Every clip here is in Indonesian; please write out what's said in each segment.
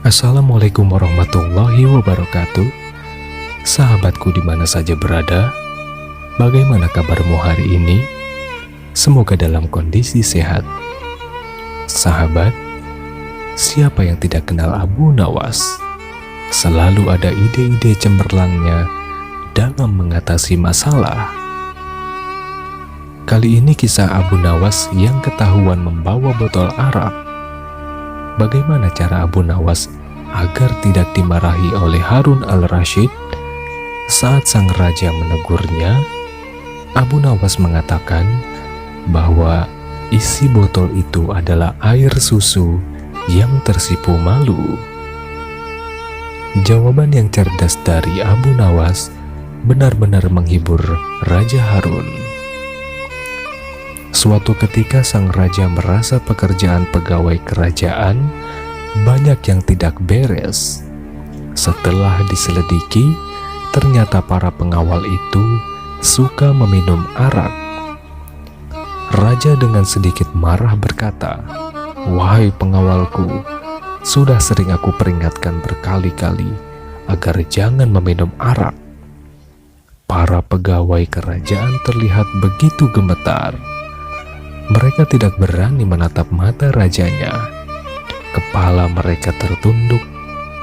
Assalamualaikum warahmatullahi wabarakatuh. Sahabatku di mana saja berada, bagaimana kabarmu hari ini? Semoga dalam kondisi sehat. Sahabat, siapa yang tidak kenal Abu Nawas? Selalu ada ide-ide cemerlangnya dalam mengatasi masalah. Kali ini kisah Abu Nawas yang ketahuan membawa botol arak. Bagaimana cara Abu Nawas agar tidak dimarahi oleh Harun al-Rasyid? Saat sang raja menegurnya, Abu Nawas mengatakan bahwa isi botol itu adalah air susu yang tersipu malu. Jawaban yang cerdas dari Abu Nawas benar-benar menghibur Raja Harun. Suatu ketika sang raja merasa pekerjaan pegawai kerajaan banyak yang tidak beres. Setelah diselidiki, ternyata para pengawal itu suka meminum arak. Raja dengan sedikit marah berkata, "Wahai pengawalku, sudah sering aku peringatkan berkali-kali agar jangan meminum arak." Para pegawai kerajaan terlihat begitu gemetar. Mereka tidak berani menatap mata rajanya. Kepala mereka tertunduk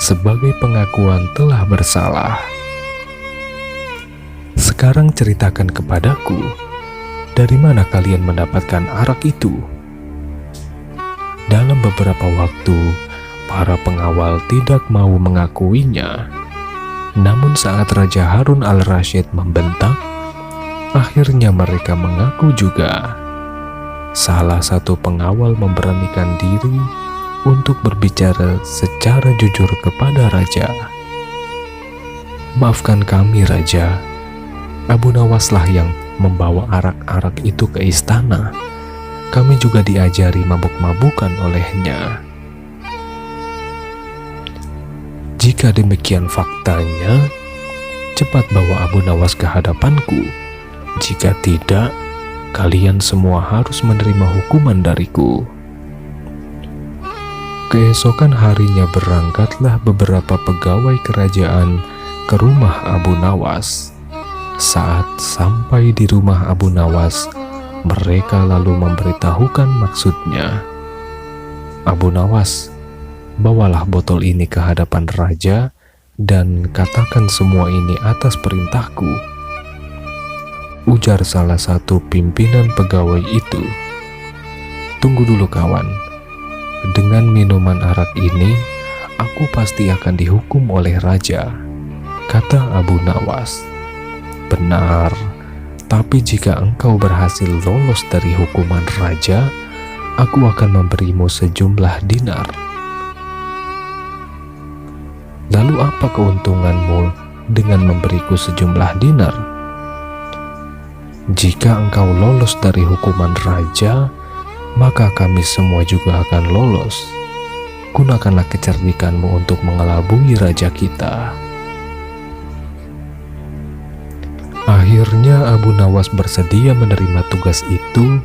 sebagai pengakuan telah bersalah. Sekarang ceritakan kepadaku, dari mana kalian mendapatkan arak itu? Dalam beberapa waktu, para pengawal tidak mau mengakuinya. Namun saat Raja Harun al-Rasyid membentak, akhirnya mereka mengaku juga. Salah satu pengawal memberanikan diri untuk berbicara secara jujur kepada raja. "Maafkan kami, Raja. Abu Nawaslah yang membawa arak-arak itu ke istana. Kami juga diajari mabuk-mabukan olehnya." Jika demikian faktanya, cepat bawa Abu Nawas ke hadapanku. Jika tidak, kalian semua harus menerima hukuman dariku. Keesokan harinya berangkatlah beberapa pegawai kerajaan ke rumah Abu Nawas. Saat sampai di rumah Abu Nawas, mereka lalu memberitahukan maksudnya. "Abu Nawas, bawalah botol ini ke hadapan raja dan katakan semua ini atas perintahku," ujar salah satu pimpinan pegawai itu. "Tunggu dulu kawan, dengan minuman arak ini aku pasti akan dihukum oleh raja," kata Abu Nawas. "Benar, tapi jika engkau berhasil lolos dari hukuman raja, aku akan memberimu sejumlah dinar." "Lalu apa keuntunganmu dengan memberiku sejumlah dinar?" "Jika engkau lolos dari hukuman raja, maka kami semua juga akan lolos. Gunakanlah kecerdikanmu untuk mengelabui raja kita." Akhirnya Abu Nawas bersedia menerima tugas itu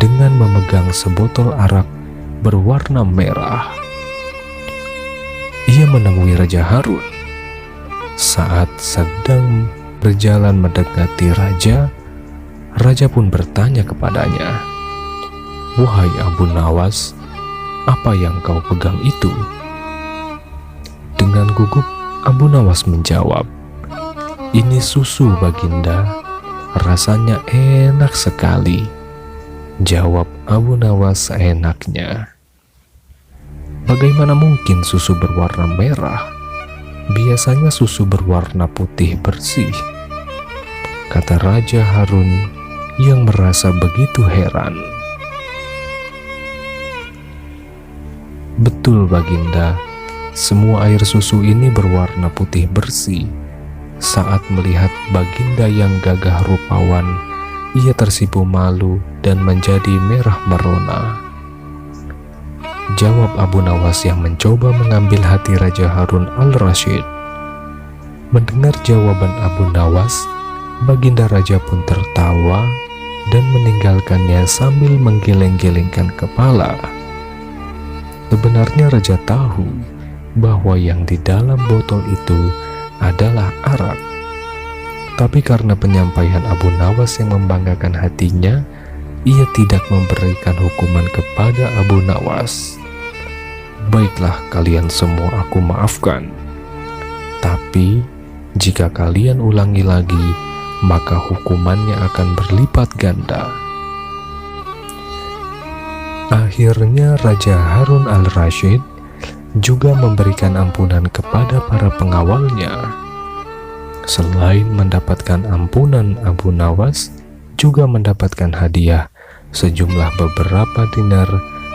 dengan memegang sebotol arak berwarna merah. Ia menemui Raja Harun. Saat sedang berjalan mendekati raja, raja pun bertanya kepadanya, "Wahai Abu Nawas, apa yang kau pegang itu?" Dengan gugup Abu Nawas menjawab, "Ini susu, Baginda. Rasanya enak sekali," jawab Abu Nawas seenaknya. "Bagaimana mungkin susu berwarna merah? Biasanya susu berwarna putih bersih," kata Raja Harun yang merasa begitu heran. "Betul, Baginda. Semua air susu ini berwarna putih bersih." Saat melihat Baginda yang gagah rupawan, ia tersipu malu dan menjadi merah merona, jawab Abu Nawas yang mencoba mengambil hati Raja Harun al-Rasyid. Mendengar jawaban Abu Nawas, Baginda Raja pun tertawa dan meninggalkannya sambil menggeleng-gelengkan kepala. Sebenarnya Raja tahu bahwa yang di dalam botol itu adalah arak. Tapi karena penyampaian Abu Nawas yang membanggakan hatinya, ia tidak memberikan hukuman kepada Abu Nawas. Baiklah kalian semua, aku maafkan. Tapi jika kalian ulangi lagi, maka hukumannya akan berlipat ganda. Akhirnya Raja Harun al-Rasyid juga memberikan ampunan kepada para pengawalnya. Selain mendapatkan ampunan, Abu Nawas juga mendapatkan hadiah sejumlah beberapa dinar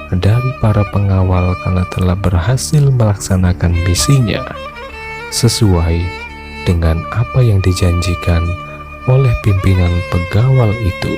dari para pengawal karena telah berhasil melaksanakan misinya sesuai dengan apa yang dijanjikan oleh pimpinan pegawai itu.